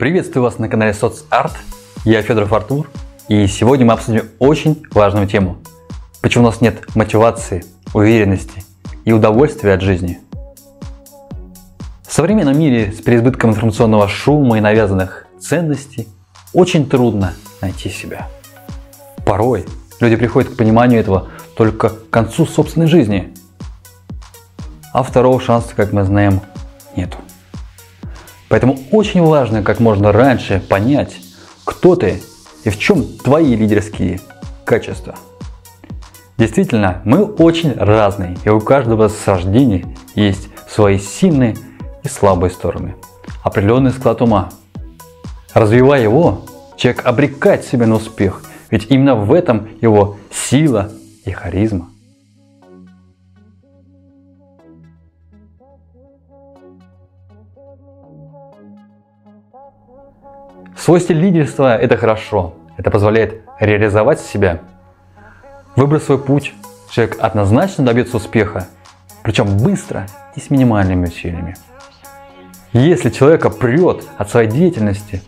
Приветствую вас на канале SotsArt, я Федоров Артур, и сегодня мы обсудим очень важную тему. Почему у нас нет мотивации, уверенности и удовольствия от жизни. В современном мире с переизбытком информационного шума и навязанных ценностей очень трудно найти себя. Порой люди приходят к пониманию этого только к концу собственной жизни, а второго шанса, как мы знаем, нету. Поэтому очень важно как можно раньше понять, кто ты и в чем твои лидерские качества. Действительно, мы очень разные, и у каждого с рождения есть свои сильные и слабые стороны, определенный склад ума. Развивая его, человек обрекает себя на успех, ведь именно в этом его сила и харизма. Свой стиль лидерства – это хорошо, это позволяет реализовать себя. Выбрав свой путь, человек однозначно добьется успеха, причем быстро и с минимальными усилиями. Если человека прет от своей деятельности,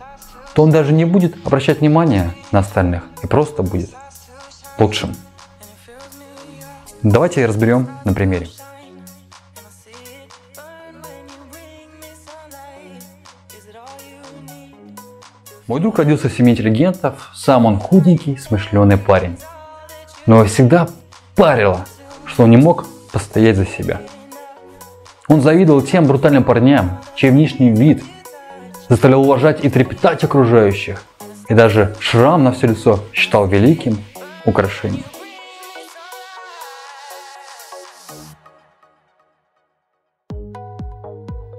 то он даже не будет обращать внимания на остальных и просто будет лучшим. Давайте разберем на примере. Мой друг родился в семье интеллигентов, сам он худенький, смышленый парень. Но его всегда парило, что он не мог постоять за себя. Он завидовал тем брутальным парням, чей внешний вид заставлял уважать и трепетать окружающих, и даже шрам на все лицо считал великим украшением.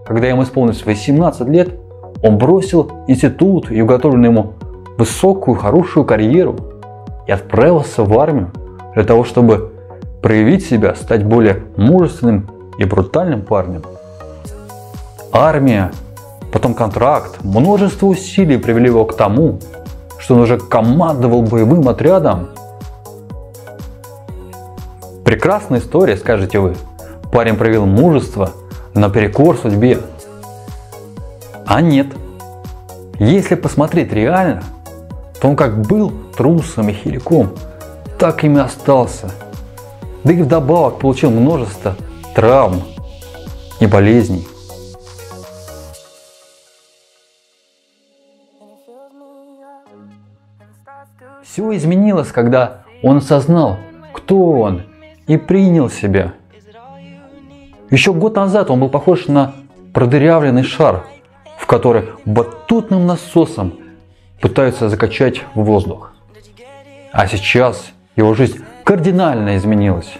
Когда ему исполнилось 18 лет, он бросил институт и уготовленную ему высокую, хорошую карьеру и отправился в армию для того, чтобы проявить себя, стать более мужественным и брутальным парнем. Армия, потом контракт, множество усилий привели его к тому, что он уже командовал боевым отрядом. Прекрасная история, скажете вы. Парень проявил мужество наперекор судьбе. А нет. Если посмотреть реально, то он как был трусом и хиляком, так им и остался. Да и вдобавок получил множество травм и болезней. Все изменилось, когда он осознал, кто он, и принял себя. Еще год назад он был похож на продырявленный шар, в который батутным насосом пытаются закачать в воздух. А сейчас его жизнь кардинально изменилась.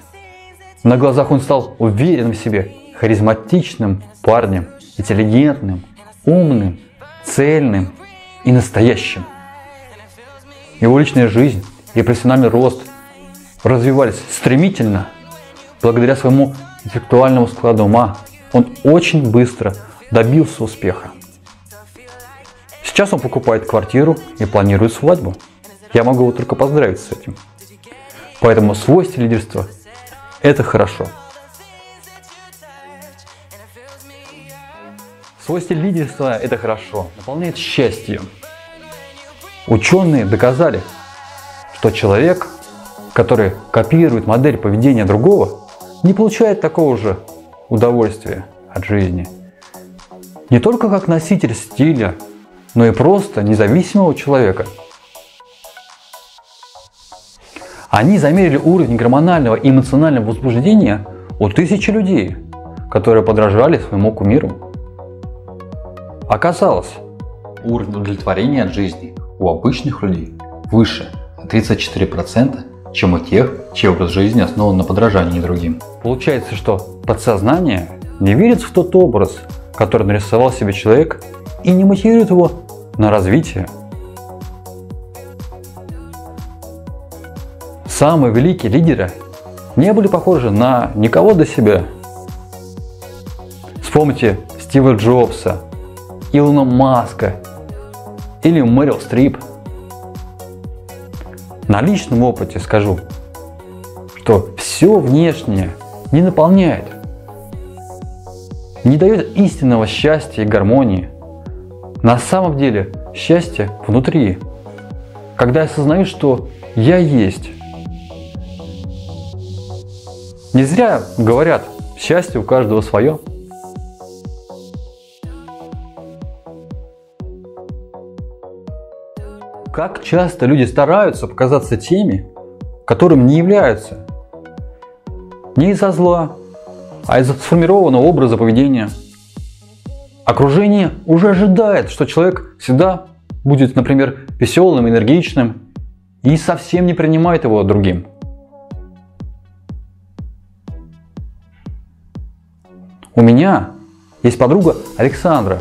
На глазах он стал уверенным в себе, харизматичным парнем, интеллигентным, умным, цельным и настоящим. Его личная жизнь и профессиональный рост развивались стремительно. Благодаря своему интеллектуальному складу ума он очень быстро добился успеха. Сейчас он покупает квартиру и планирует свадьбу. Я могу его только поздравить с этим. Поэтому свой стиль лидерства – это хорошо. Свой стиль лидерства – это хорошо, наполняет счастьем. Ученые доказали, что человек, который копирует модель поведения другого, не получает такого же удовольствия от жизни. Не только как носитель стиля, но и просто независимого человека. Они замерили уровень гормонального и эмоционального возбуждения у 1000 людей, которые подражали своему кумиру. Оказалось, уровень удовлетворения от жизни у обычных людей выше на 34%, чем у тех, чей образ жизни основан на подражании другим. Получается, что подсознание не верит в тот образ, который нарисовал себе человек, и не мотивирует его на развитие. Самые великие лидеры не были похожи на никого до себя. Вспомните Стива Джобса, Илона Маска или Мэрил Стрип. На личном опыте скажу, что все внешнее не наполняет, не дает истинного счастья и гармонии. На самом деле счастье внутри. Когда я осознаю, что я есть. Не зря говорят, счастье у каждого свое. Как часто люди стараются показаться теми, которым не являются. Не из-за зла, а из-за сформированного образа поведения. Окружение уже ожидает, что человек всегда будет, например, веселым, энергичным и совсем не принимает его другим. У меня есть подруга Александра.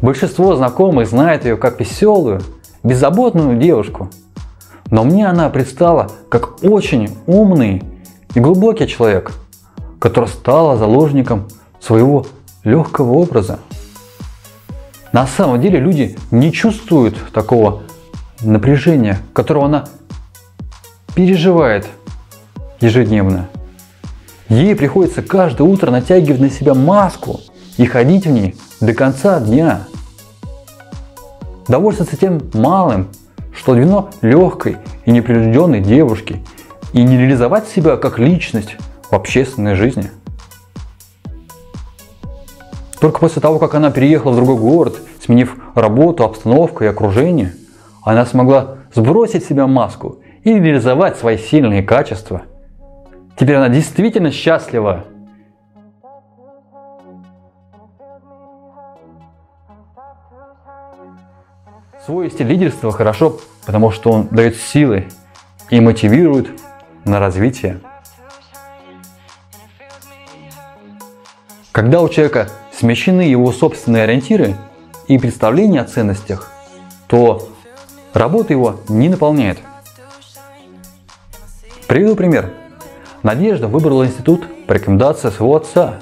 Большинство знакомых знает ее как веселую, беззаботную девушку. Но мне она предстала как очень умный и глубокий человек, который стал заложником своего легкого образа. На самом деле люди не чувствуют такого напряжения, которого она переживает ежедневно. Ей приходится каждое утро натягивать на себя маску и ходить в ней до конца дня. Довольствоваться тем малым, что дано легкой и непринужденной девушке, и не реализовать себя как личность в общественной жизни. Только после того, как она переехала в другой город, сменив работу, обстановку и окружение, она смогла сбросить с себя маску и реализовать свои сильные качества. Теперь она действительно счастлива. Свой стиль лидерства хорошо, потому что он дает силы и мотивирует на развитие. Когда у человека смещены его собственные ориентиры и представления о ценностях, то работа его не наполняет. Приведу пример. Надежда выбрала институт по рекомендации своего отца.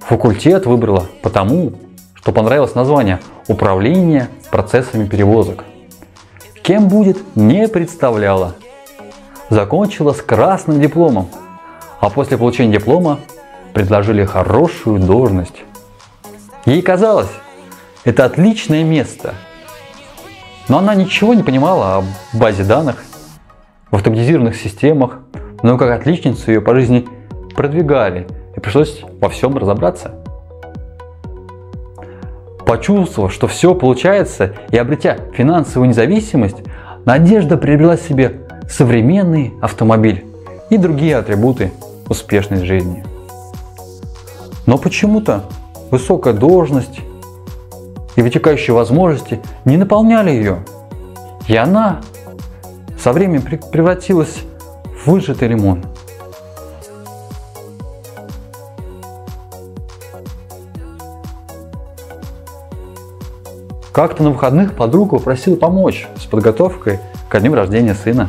Факультет выбрала потому, что понравилось название «Управление процессами перевозок». Кем будет, не представляла. Закончила с красным дипломом, а после получения диплома предложили хорошую должность. Ей казалось, это отличное место, но она ничего не понимала о базе данных, в автоматизированных системах, но как отличницу ее по жизни продвигали, и пришлось во всем разобраться. Почувствовав, что все получается, и обретя финансовую независимость, Надежда приобрела себе современный автомобиль и другие атрибуты успешной жизни. Но почему-то высокая должность и вытекающие возможности не наполняли ее, и она со временем превратилась в выжатый лимон. Как-то на выходных подруга попросила помочь с подготовкой ко дню рождения сына.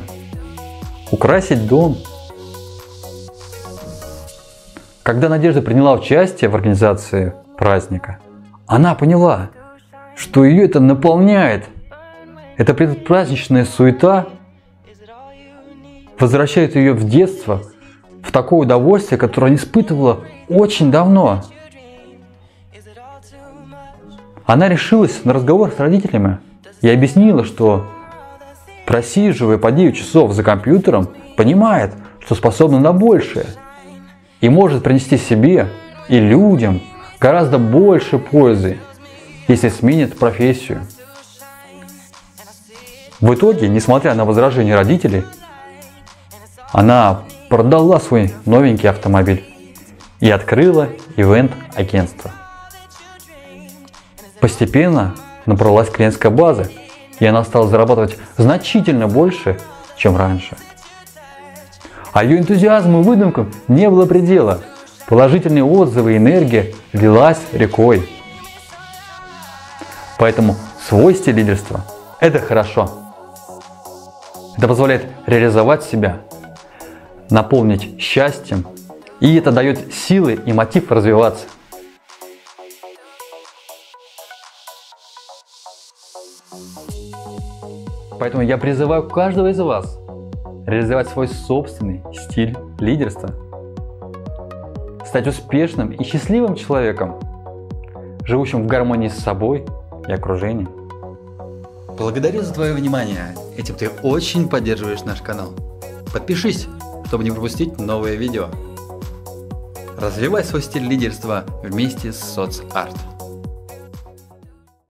Украсить дом. Когда Надежда приняла участие в организации праздника, она поняла, что ее это наполняет. Эта предпраздничная суета возвращает ее в детство, в такое удовольствие, которое она испытывала очень давно. Она решилась на разговор с родителями и объяснила, что, просиживая по 9 часов за компьютером, понимает, что способна на большее и может принести себе и людям гораздо больше пользы, если сменит профессию. В итоге, несмотря на возражения родителей, она продала свой новенький автомобиль и открыла ивент-агентство. Постепенно набралась клиентская база, и она стала зарабатывать значительно больше, чем раньше. А ее энтузиазму и выдумкам не было предела. Положительные отзывы и энергия лилась рекой. Поэтому свой стиль лидерства – это хорошо. Это позволяет реализовать себя, наполнить счастьем, и это дает силы и мотив развиваться. Поэтому я призываю каждого из вас реализовать свой собственный стиль лидерства, стать успешным и счастливым человеком, живущим в гармонии с собой и окружения. Благодарю за твое внимание. Этим ты очень поддерживаешь наш канал. Подпишись, чтобы не пропустить новые видео. Развивай свой стиль лидерства вместе с соцарт.